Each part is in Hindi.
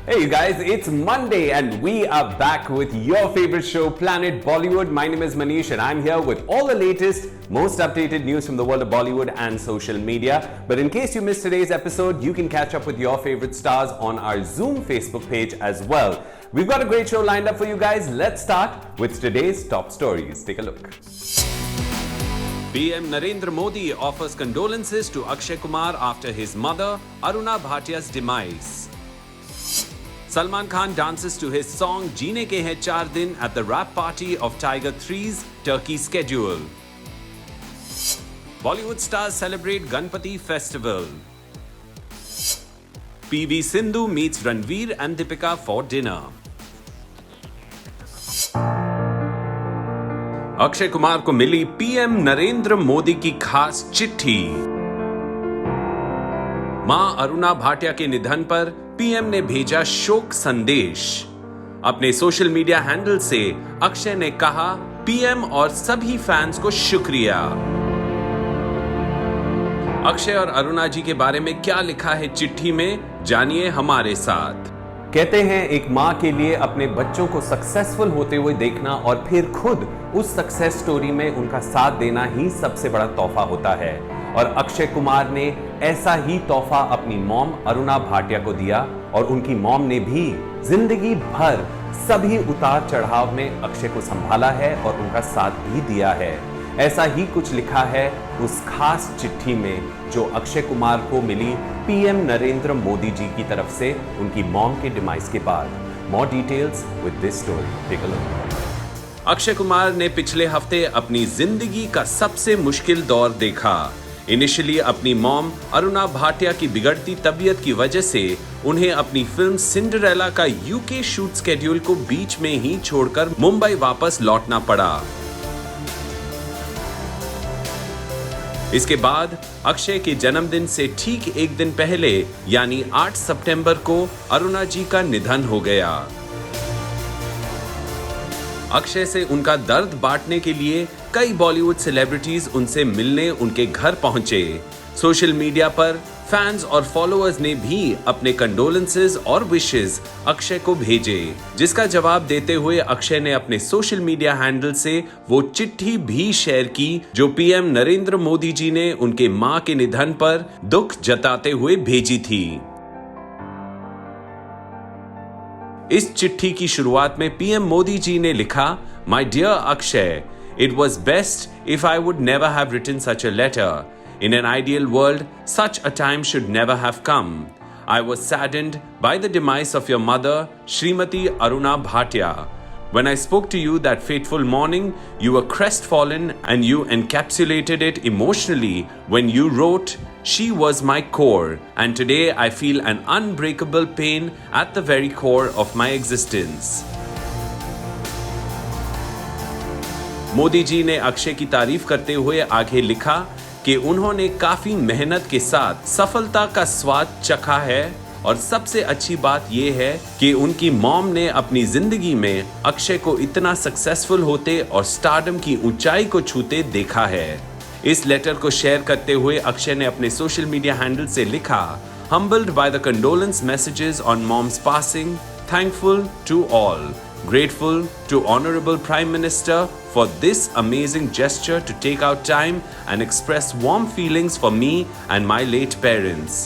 Hey you guys, it's Monday and we are back with your favorite show, Planet Bollywood. My name is Manish and I'm here with all the latest, most updated news from the world of Bollywood and social media. But in case you missed today's episode, you can catch up with your favorite stars on our Zoom Facebook page as well. We've got a great show lined up for you guys. Let's start with today's top stories. Take a look. PM Narendra Modi offers condolences to Akshay Kumar after his mother, Aruna Bhatia's demise. Salman Khan dances to his song Jeene Ke Hain 4 Din at the wrap party of Tiger 3's Turkey schedule. Bollywood stars celebrate Ganpati festival. PV Sindhu meets Ranveer and Deepika for dinner. Akshay Kumar को मिली पीएम नरेंद्र मोदी की खास चिट्ठी। मां अरुणा भाटिया के निधन पर पीएम ने भेजा शोक संदेश। अपने सोशल मीडिया हैंडल से अक्षय ने कहा, पीएम और सभी फैंस को शुक्रिया। अक्षय और अरुणा जी के बारे में क्या लिखा है चिट्ठी में, जानिए हमारे साथ। कहते हैं एक माँ के लिए अपने बच्चों को सक्सेसफुल होते हुए देखना और फिर खुद उस सक्सेस स्टोरी में उनका साथ देना ही सबसे बड़ा तोहफा होता है। और अक्षय कुमार ने ऐसा ही तोहफा अपनी मॉम अरुणा भाटिया को दिया और उनकी मॉम ने भी जिंदगी भर सभी उतार चढ़ाव में अक्षय को संभाला है और उनका साथ भी दिया है। ऐसा ही कुछ लिखा है उस खास चिट्ठी में जो अक्षय कुमार को मिली पीएम नरेंद्र मोदी जी की तरफ से उनकी मॉम के डिमाइस के बाद। More details with this story, take a look. Akshay Kumar ने पिछले हफ्ते अपनी जिंदगी का सबसे मुश्किल दौर देखा। इनिशियली अपनी मॉम अरुणा भाटिया की बिगड़ती तबीयत की वजह से उन्हें अपनी फिल्म सिंड्रेला का यूके शूट स्केड्यूल को बीच में ही छोड़कर मुंबई वापस लौटना पड़ा। इसके बाद अक्षय के जन्मदिन से ठीक एक दिन पहले यानी 8 सितंबर को अरुणा जी का निधन हो गया। अक्षय से उनका दर्द बांटने के लिए कई बॉलीवुड सेलिब्रिटीज उनसे मिलने उनके घर पहुंचे। सोशल मीडिया पर फैंस और फॉलोअर्स ने भी अपने कंडोलेंसेस और विशेस अक्षय को भेजे, जिसका जवाब देते हुए अक्षय ने अपने सोशल मीडिया हैंडल से वो चिट्ठी भी शेयर की जो पीएम नरेंद्र मोदी जी ने उनके मां के निधन पर दुख जताते हुए भेजी थी। इस चिट्ठी की शुरुआत में पीएम मोदी जी ने लिखा, my dear Akshay, it was best if I would never have written such a letter. In an ideal world, such a time should never have come. I was saddened by the demise of your mother, Srimati Aruna Bhatia. When I spoke to you that fateful morning, you were crestfallen and you encapsulated it emotionally when you wrote, "She was my core, and today I feel an unbreakable pain at the very core of my existence." Modi ji ने अक्षय की तारीफ करते हुए आगे लिखा कि उन्होंने काफी मेहनत के साथ सफलता का स्वाद चखा है और सबसे अच्छी बात यह है कि उनकी मॉम ने अपनी जिंदगी में अक्षय को इतना सक्सेसफुल होते और स्टारडम की ऊंचाई को छूते देखा है। इस लेटर को शेयर करते हुए अक्षय ने अपने सोशल मीडिया हैंडल से लिखा, humbled by the condolence messages on mom's passing, thankful to all. Grateful to Honorable Prime Minister for this amazing gesture to take out time and express warm feelings for me and my late parents.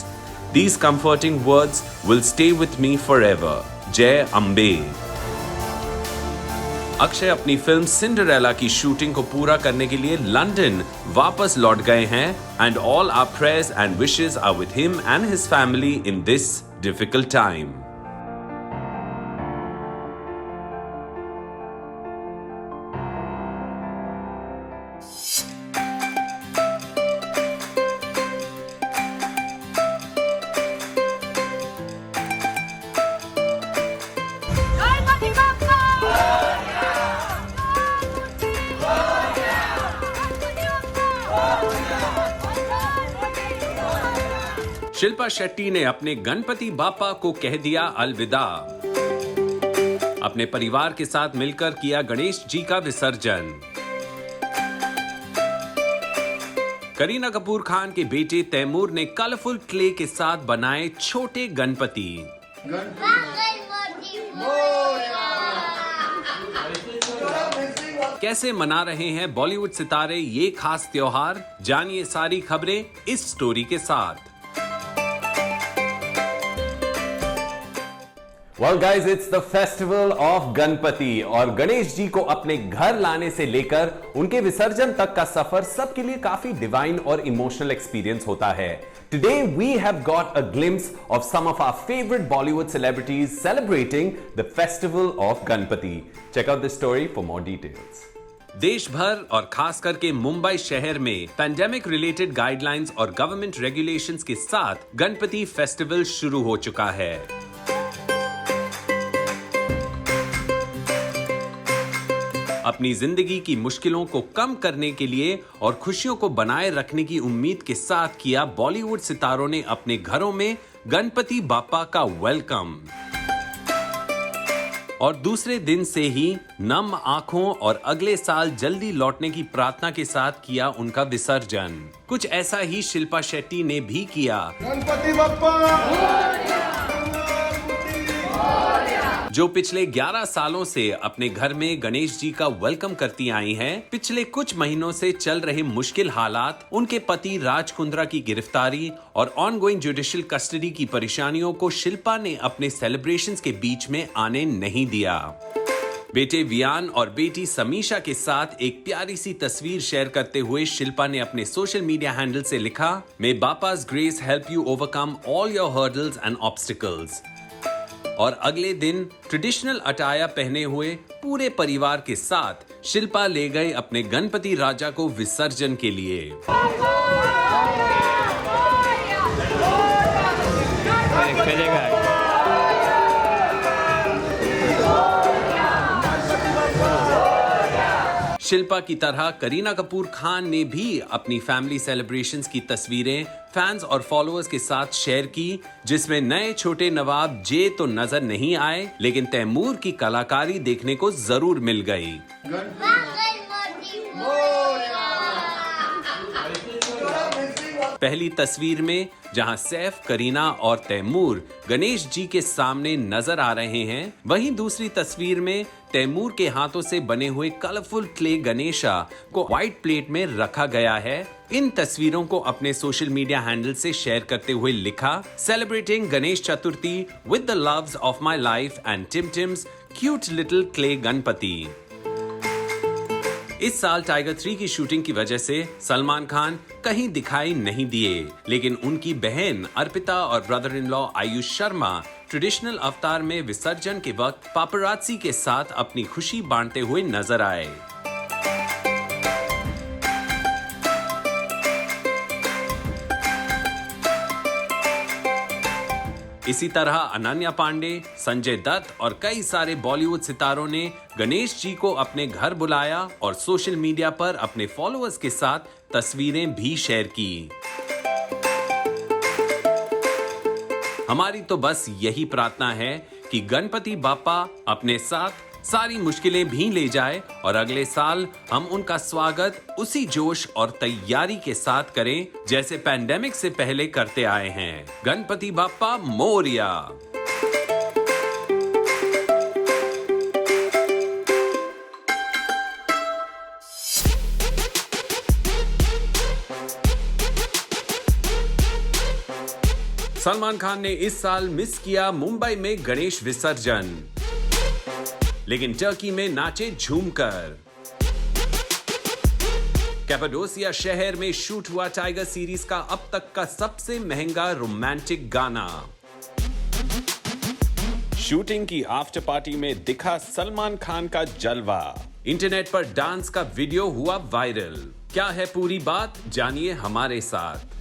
These comforting words will stay with me forever. Jai Ambe. Akshay अपनी फिल्म सिंड्रेला की शूटिंग को पूरा करने के लिए लंदन वापस लौट गए हैं and all our prayers and wishes are with him and his family in this difficult time. Shilpa Shetty ने अपने गणपति बापा को कह दिया अलविदा। अपने परिवार के साथ मिलकर किया गणेश जी का विसर्जन। करीना कपूर खान के बेटे तैमूर ने कलरफुल क्ले के साथ बनाए छोटे गणपति। कैसे मना रहे हैं बॉलीवुड सितारे ये खास त्योहार? जानिए सारी खबरें इस स्टोरी के साथ। Well guys, it's the festival of Ganpati और गणेश जी को अपने घर लाने से लेकर उनके विसर्जन तक का सफर सबके लिए काफी डिवाइन और इमोशनल एक्सपीरियंस होता है। Today we have got a glimpse of some of our favorite Bollywood celebrities celebrating the festival of Ganpati. Check out this story for more details. देश भर और खास करके मुंबई शहर में पैंडेमिक रिलेटेड गाइडलाइंस और गवर्नमेंट रेगुलेशंस के साथ गणपति फेस्टिवल शुरू हो चुका है। अपनी जिंदगी की मुश्किलों को कम करने के लिए और खुशियों को बनाए रखने की उम्मीद के साथ किया बॉलीवुड सितारों ने अपने घरों में गणपति बाप्पा का वेलकम। और दूसरे दिन से ही नम आंखों और अगले साल जल्दी लौटने की प्रार्थना के साथ किया उनका विसर्जन। कुछ ऐसा ही शिल्पा शेट्टी ने भी किया। गणपति बाप्पा जो पिछले 11 सालों से अपने घर में गणेश जी का वेलकम करती आई हैं, पिछले कुछ महीनों से चल रहे मुश्किल हालात, उनके पति राज कुंद्रा की गिरफ्तारी और ऑनगोइंग जुडिशियल कस्टडी की परेशानियों को शिल्पा ने अपने सेलिब्रेशंस के बीच में आने नहीं दिया। बेटे वियान और बेटी समीशा के साथ एक प्यारी सी तस्वीर शेयर करते हुए शिल्पा ने अपने सोशल मीडिया हैंडल से लिखा, मे बापा's grace help you overcome all your hurdles and obstacles। और अगले दिन ट्रेडिशनल अटाया पहने हुए पूरे परिवार के साथ शिल्पा ले गए अपने गणपति राजा को विसर्जन के लिए। शिल्पा की तरह करीना कपूर खान ने भी अपनी फैमिली सेलिब्रेशंस की तस्वीरें फैंस और फॉलोअर्स के साथ शेयर की, जिसमें नए छोटे नवाब जे तो नजर नहीं आए, लेकिन तैमूर की कलाकारी देखने को जरूर मिल गई। पहली तस्वीर में जहां सैफ, करीना और तैमूर गणेश जी के सामने नजर आ रहे हैं, वहीं दूसरी तस्वीर में तैमूर के हाथों से बने हुए कलरफुल क्ले गणेशा को व्हाइट प्लेट में रखा गया है। इन तस्वीरों को अपने सोशल मीडिया हैंडल से शेयर करते हुए लिखा, celebrating Ganesh Chaturthi with the loves of my life and Tim Tim's cute little clay Ganpati. इस साल टाइगर 3 की शूटिंग की वजह से सलमान खान कहीं दिखाई नहीं दिए, लेकिन उनकी बहन अर्पिता और brother in law Ayush Sharma traditional अवतार में विसर्जन के वक्त पापरात्सी के साथ अपनी खुशी बांटते हुए नजर आए। इसी तरह अनन्या पांडे, संजय दत्त और कई सारे बॉलीवुड सितारों ने गणेश जी को अपने घर बुलाया और सोशल मीडिया पर अपने फॉलोअर्स के साथ तस्वीरें भी शेयर की। हमारी तो बस यही प्रार्थना है कि गणपति बाप्पा अपने साथ सारी मुश्किलें भी ले जाए और अगले साल हम उनका स्वागत उसी जोश और तैयारी के साथ करें जैसे पैंडेमिक से पहले करते आए हैं। गणपति बाप्पा मोरिया। सलमान खान ने इस साल मिस किया मुंबई में गणेश विसर्जन, लेकिन टर्की में नाचे झूमकर। कैपाडोसिया शहर में शूट हुआ टाइगर सीरीज का अब तक का सबसे महंगा रोमांटिक गाना। शूटिंग की आफ्टर पार्टी में दिखा सलमान खान का जलवा। इंटरनेट पर डांस का वीडियो हुआ वायरल। क्या है पूरी बात, जानिए हमारे साथ।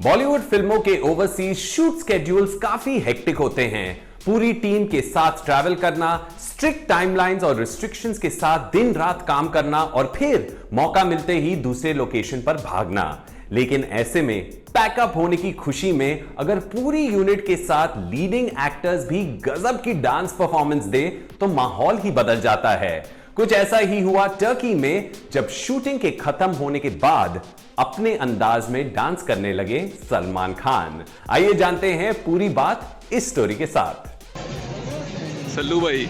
बॉलीवुड फिल्मों के ओवरसीज शूट स्केड्यूल्स काफी हेक्टिक होते हैं। पूरी टीम के साथ ट्रैवल करना, स्ट्रिक्ट टाइमलाइंस और रिस्ट्रिक्शंस के साथ दिन रात काम करना और फिर मौका मिलते ही दूसरे लोकेशन पर भागना। लेकिन ऐसे में पैकअप होने की खुशी में अगर पूरी यूनिट के साथ लीडिंग एक्टर्स भी गजब की डांस परफॉर्मेंस दे तो माहौल ही बदल जाता है। कुछ ऐसा ही हुआ टर्की में, जब शूटिंग के खत्म होने के बाद अपने अंदाज में डांस करने लगे सलमान खान। आइए जानते हैं पूरी बात इस स्टोरी के साथ। सल्लू भाई।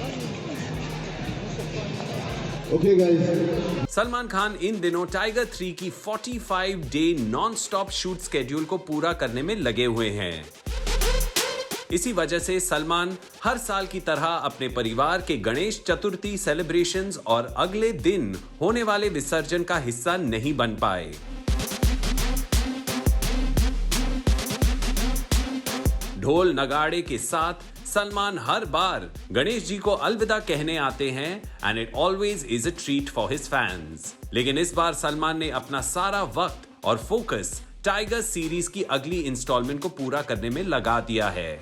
Okay guys. सलमान खान इन दिनों टाइगर 3 की 45 day non stop shoot schedule को पूरा करने में लगे हुए हैं। इसी वजह से सलमान हर साल की तरह अपने परिवार के गणेश चतुर्थी सेलिब्रेशंस और अगले दिन होने वाले विसर्जन का हिस्सा नहीं बन पाए। ढोल नगाड़े के साथ सलमान हर बार गणेश जी को अलविदा कहने आते हैं and it always is a treat for his fans. लेकिन इस बार सलमान ने अपना सारा वक्त और फोकस टाइगर सीरीज की अगली इंस्टॉलमेंट को पूरा करने में लगा दिया है।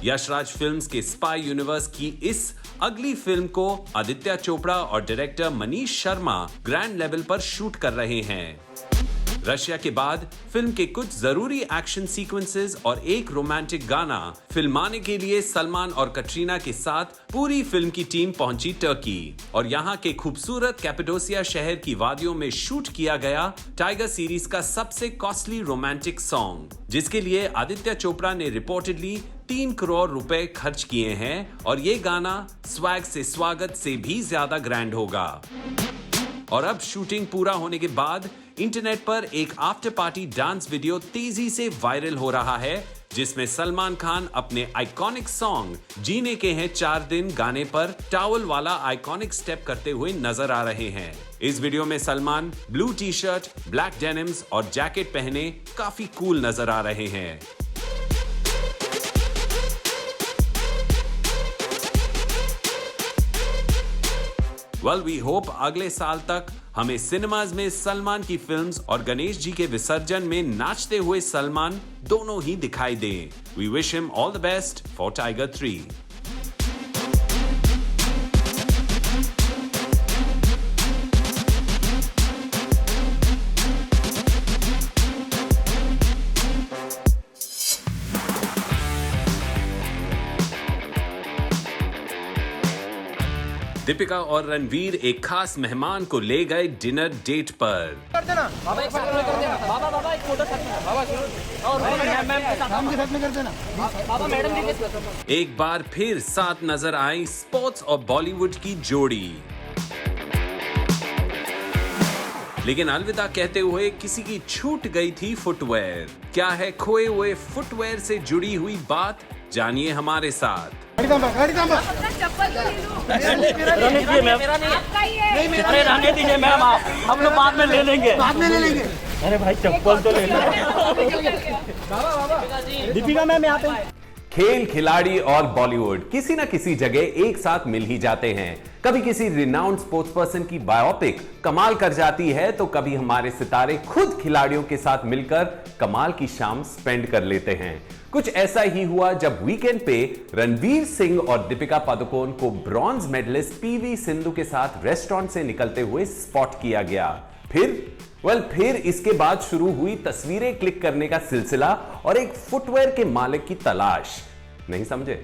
यशराज फिल्म्स के स्पाई यूनिवर्स की इस अगली फिल्म को आदित्य चोपड़ा और director Manish Sharma grand level पर शूट कर रहे हैं। रशिया के बाद फिल्म के कुछ जरूरी एक्शन सीक्वेंसेस और एक रोमांटिक गाना फिल्माने के लिए सलमान और कटरीना के साथ पूरी फिल्म की टीम पहुंची टर्की और यहां के खूबसूरत कैपेडोसिया शहर की वादियों में शूट किया गया टाइगर सीरीज का सबसे कॉस्टली रोमांटिक सॉन्ग, जिसके लिए आदित्य चोपड़ा ने रिपोर्टेडली 3 करोड़ रुपए खर्च किए हैं और ये गाना स्वैग से स्वागत से भी ज्यादा ग्रैंड होगा। और अब शूटिंग पूरा होने के बाद इंटरनेट पर एक आफ्टर पार्टी डांस वीडियो तेजी से वायरल हो रहा है, जिसमें सलमान खान अपने आइकॉनिक सॉन्ग जीने के हैं 4 दिन गाने पर टॉवल वाला आइकॉनिक स्टेप करते हुए नजर आ रहे हैं। इस वीडियो में Salman blue T shirt, black denims और जैकेट पहने काफी कूल नजर आ रहे हैं। Well, we hope अगले साल तक हमें सिनेमाज में सलमान की फिल्म्स और गणेश जी के विसर्जन में नाचते हुए सलमान दोनों ही दिखाई दें। We wish him all the best for Tiger 3. Deepika और रणवीर एक खास मेहमान को ले गए डिनर डेट पर। कर देना बाबा, एक कर देना बाबा, एक फोटो साथ में बाबा, और मैम के साथ में कर देना बाबा, मैडम जी के साथ। एक बार फिर साथ नजर आई स्पोर्ट्स और बॉलीवुड की जोड़ी, लेकिन अलविदा कहते हुए किसी की छूट गई थी फुटवेयर। क्या है खोए हुए फुटवेयर से जुड़ी हुई बात, जानिए हमारे साथ। अपना चप्पल तो ले लो। मेरा नहीं है, मेरा रहने दीजिए मैम, हम लोग बाद में ले लेंगे। अरे भाई चप्पल तो ले लो। दीपिका मैम यहाँ पे। खेल, खिलाड़ी और बॉलीवुड किसी ना किसी जगह एक साथ मिल ही जाते हैं। कभी किसी रिनाउंड स्पोर्ट्स पर्सन की बायोपिक कमाल कर जाती है, तो कभी हमारे सितारे खुद खिलाड़ियों के साथ मिलकर कमाल की शाम स्पेंड कर लेते हैं। कुछ ऐसा ही हुआ जब वीकेंड पे रणवीर सिंह और दीपिका पादुकोण को ब्रॉन्ज मेडलिस्ट पीवी सिंधु के साथ रेस्टोरेंट से निकलते हुए स्पॉट किया गया। फिर इसके बाद शुरू हुई तस्वीरें क्लिक करने का सिलसिला और एक फुटवेयर के मालिक की तलाश। नहीं समझे?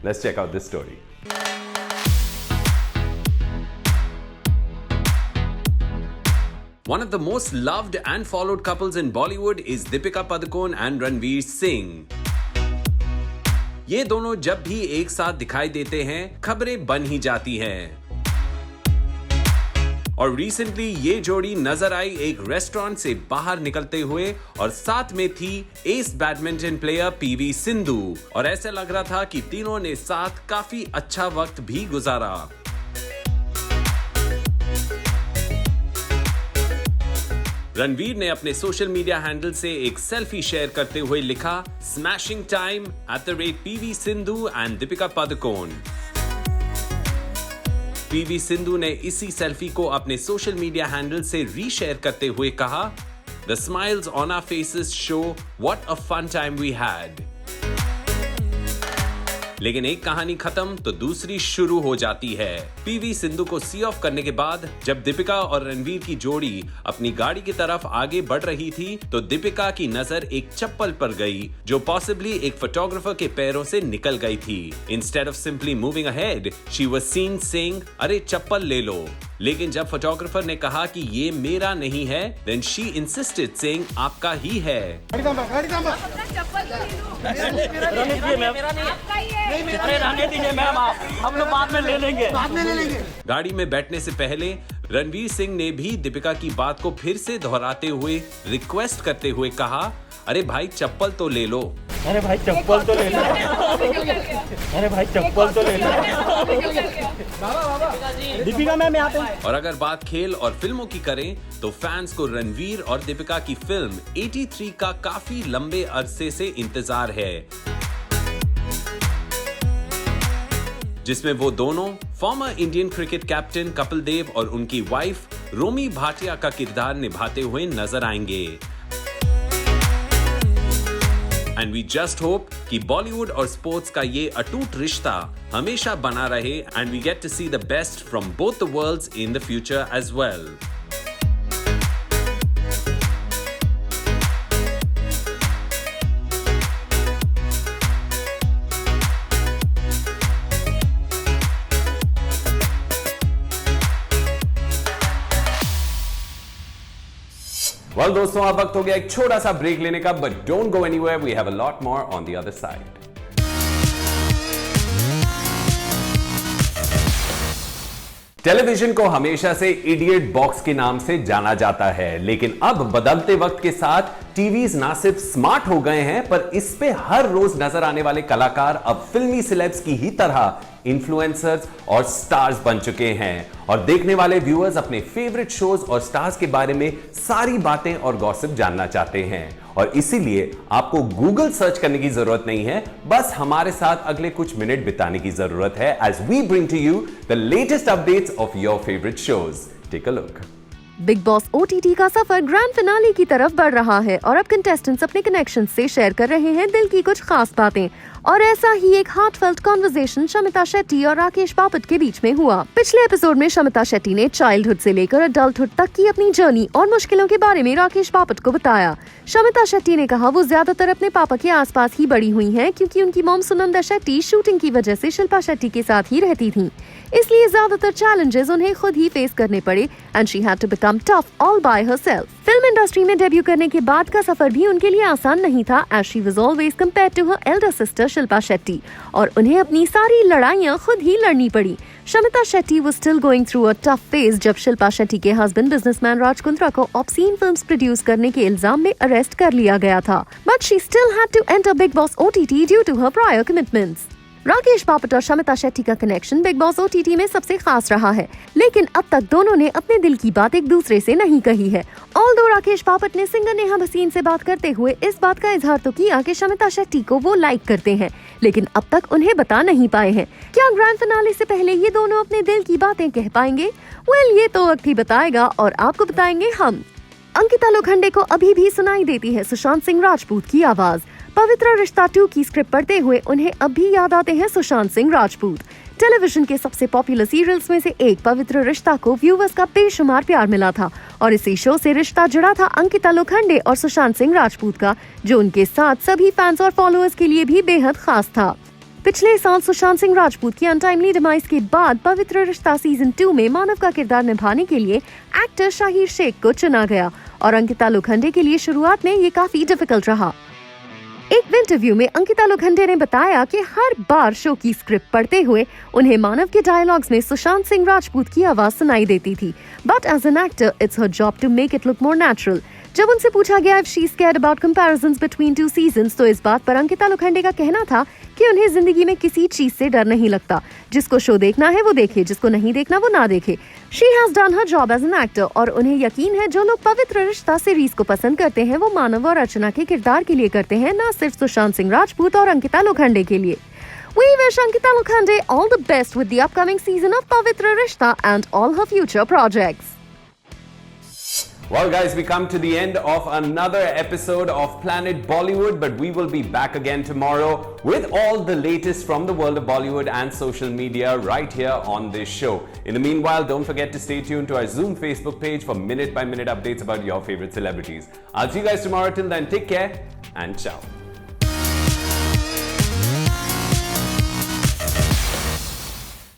Let's check out this story. One of the most loved and followed couples in Bollywood is Deepika Padukone and Ranveer Singh. ये दोनों जब भी एक साथ दिखाई देते हैं, खबरें बन ही जाती हैं। और रिसेंटली ये जोड़ी नजर आई एक रेस्टोरेंट से बाहर निकलते हुए और साथ में थी S badminton player PV Sindhu, और ऐसा लग रहा था कि तीनों ने साथ काफी अच्छा वक्त भी गुजारा। रणवीर ने अपने सोशल मीडिया हैंडल से एक सेल्फी शेयर करते हुए लिखा, smashing time @PV Sindhu and Deepika Padukone. PV Sindhu ने इसी सेल्फी को अपने सोशल मीडिया हैंडल से रीशेयर करते हुए कहा, the smiles on our faces show what a fun time we had. लेकिन एक कहानी खत्म तो दूसरी शुरू हो जाती है। पीवी सिंधु को सी ऑफ करने के बाद जब दीपिका और रणवीर की जोड़ी अपनी गाड़ी की तरफ आगे बढ़ रही थी तो दीपिका की नजर एक चप्पल पर गई जो पॉसिबली एक फोटोग्राफर के पैरों से निकल गई थी। Instead of simply moving ahead, she was scene saying, अरे चप्पल ले लो। लेकिन जब फोटोग्राफर ने कहा कि ये मेरा नहीं है, देन शी इंसिस्टेड सेइंग आपका ही है। अरे रहने दीजिए मैम, हम लोग बाद में ले लेंगे। गाड़ी में बैठने से पहले रणवीर सिंह ने भी दीपिका की बात को फिर से दोहराते हुए रिक्वेस्ट करते हुए कहा, अरे भाई चप्पल तो ले लो। अरे भाई चप्पल तो ले लो। अरे भाई चप्पल तो ले लो। दीपिका मैम यहाँ पे। और अगर बात खेल और फिल्मों की करें तो फैंस को रणवीर और दीपिका की फिल्म 83 का काफी लंबे अरसे से इंतजार है, जिसमें वो दोनों former Indian cricket captain Kapil Dev और उनकी वाइफ रोमी भाटिया का किरदार निभाते हुए नजर आएंगे। एंड वी जस्ट होप कि बॉलीवुड और स्पोर्ट्स का ये अटूट रिश्ता हमेशा बना रहे and we get to see the best from both the worlds in the future as well. Well दोस्तों, अब वक्त हो गया एक छोटा सा ब्रेक लेने का, but don't go anywhere, we have a lot more on the other side. Television को हमेशा से इडियट बॉक्स के नाम से जाना जाता है, लेकिन अब बदलते वक्त के साथ टीवीज ना सिर्फ स्मार्ट हो गए हैं पर इस पे हर रोज नजर आने वाले कलाकार अब फिल्मी सेलेब्स की ही तरह इन्फ्लुएंसर्स और स्टार्स बन चुके हैं और देखने वाले व्यूअर्स अपने फेवरेट शोज और स्टार्स के बारे में सारी बातें और गॉसिप जानना चाहते हैं। और इसीलिए आपको गूगल सर्च करने की जरूरत नहीं है, बस हमारे साथ अगले कुछ मिनट बिताने की जरूरत है as we bring to you the latest updates of your favourite shows. Take a look. Bigg Boss OTT का सफर ग्रैंड फिनाले की तरफ बढ़ रहा है और अब कंटेस्टेंट्स अपने कनेक्शन से शेयर कर रहे हैं दिल की कुछ खास बातें। और ऐसा ही एक हार्टफेल्ट कॉन्वर्सेशन शमिता शेट्टी और राकेश बापट के बीच में हुआ। पिछले एपिसोड में शमिता शेट्टी ने चाइल्डहुड से लेकर अडल्टहुड तक की अपनी जर्नी और मुश्किलों के बारे में राकेश बापट को बताया। शमिता शेट्टी ने कहा वो ज्यादातर अपने पापा के आसपास ही बड़ी हुई हैं क्योंकि उनकी मॉम सुनंदा शेट्टी शूटिंग की वजह से शिल्पा शेट्टी के साथ ही रहती थी, इसलिए ज्यादातर चैलेंजेस उन्हें खुद ही फेस करने पड़े and she had to become tough all by herself. Film industry में डेब्यू करने के बाद का सफर भी उनके लिए आसान नहीं था as she was always compared to her elder sister Shilpa Shetty और उन्हें अपनी सारी लड़ाइयां खुद ही लड़नी पड़ी। Shamita Shetty was still going through a tough phase जब शिल्पा शेट्टी के हस्बैंड बिजनेसमैन राज कुंद्रा को ऑब्सीन फिल्म्स प्रोड्यूस करने के इल्जाम में अरेस्ट कर लिया गया था, but she still had to enter Big Boss OTT due to her prior commitments। Rakesh Bapat और शमिता शेट्टी का कनेक्शन बिग बॉस OTT में सबसे खास रहा है, लेकिन अब तक दोनों ने अपने दिल की बात एक दूसरे से नहीं कही है। ऑल्दो राकेश बापट ने सिंगर नेहा भसीन से बात करते हुए इस बात का इजहार तो किया कि शमिता शेट्टी को वो लाइक करते हैं, लेकिन अब तक उन्हें बता नहीं पाए हैं। क्या ग्रैंड फिनाले से पहले ये दोनों अपने दिल की बातें कह पाएंगे? वेल, ये तो वक्त ही बताएगा और आपको बताएंगे हम। अंकिता लोखंडे को अभी भी सुनाई देती है सुशांत सिंह राजपूत की आवाज। पवित्र रिश्ता 2 की स्क्रिप्ट पढ़ते हुए उन्हें अब भी याद आते हैं सुशांत सिंह राजपूत। टेलीविजन के सबसे पॉपुलर सीरियल्स में से एक पवित्र रिश्ता को व्यूअर्स का बेशुमार प्यार मिला था और इसी शो से रिश्ता जुड़ा था अंकिता लोखंडे और सुशांत सिंह राजपूत का, जो उनके साथ सभी फैंस और फॉलोअर्स के लिए भी बेहद खास था। पिछले साल सुशांत सिंह राजपूत की अनटाइमली डिमाइस के बाद पवित्र रिश्ता सीजन 2 में मानव का किरदार निभाने के लिए एक्टर शाहिर शेख को चुना गया और अंकिता लोखंडे के लिए शुरुआत में ये काफी डिफिकल्ट रहा। एक इंटरव्यू में अंकिता लोखंडे ने बताया कि हर बार शो की स्क्रिप्ट पढ़ते हुए उन्हें मानव के डायलॉग्स में सुशांत सिंह राजपूत की आवाज सुनाई देती थी, but as an actor it's her job to make it look more natural. जब उनसे पूछा गया if she is scared about comparisons between 2 seasons, तो इस बात पर अंकिता लोखंडे का कहना था कि उन्हें जिंदगी में किसी चीज से डर नहीं लगता। जिसको शो देखना है वो देखे, जिसको नहीं देखना वो ना देखे। She has done her job as an actor और उन्हें यकीन है जो लोग पवित्र रिश्ता सीरीज को पसंद करते हैं वो मानव और अर्चना के किरदार के लिए करते हैं, न सिर्फ सुशांत सिंह राजपूत और अंकिता लोखंडे के लिए। We wish Ankita Lokhande all the best with the upcoming season of Pavitra Rishta and all her future projects. Well, guys, we come to the end of another episode of Planet Bollywood, but we will be back again tomorrow with all the latest from the world of Bollywood and social media right here on this show. In the meanwhile, don't forget to stay tuned to our Zoom Facebook page for minute-by-minute updates about your favorite celebrities. I'll see you guys tomorrow. Till then, take care and ciao.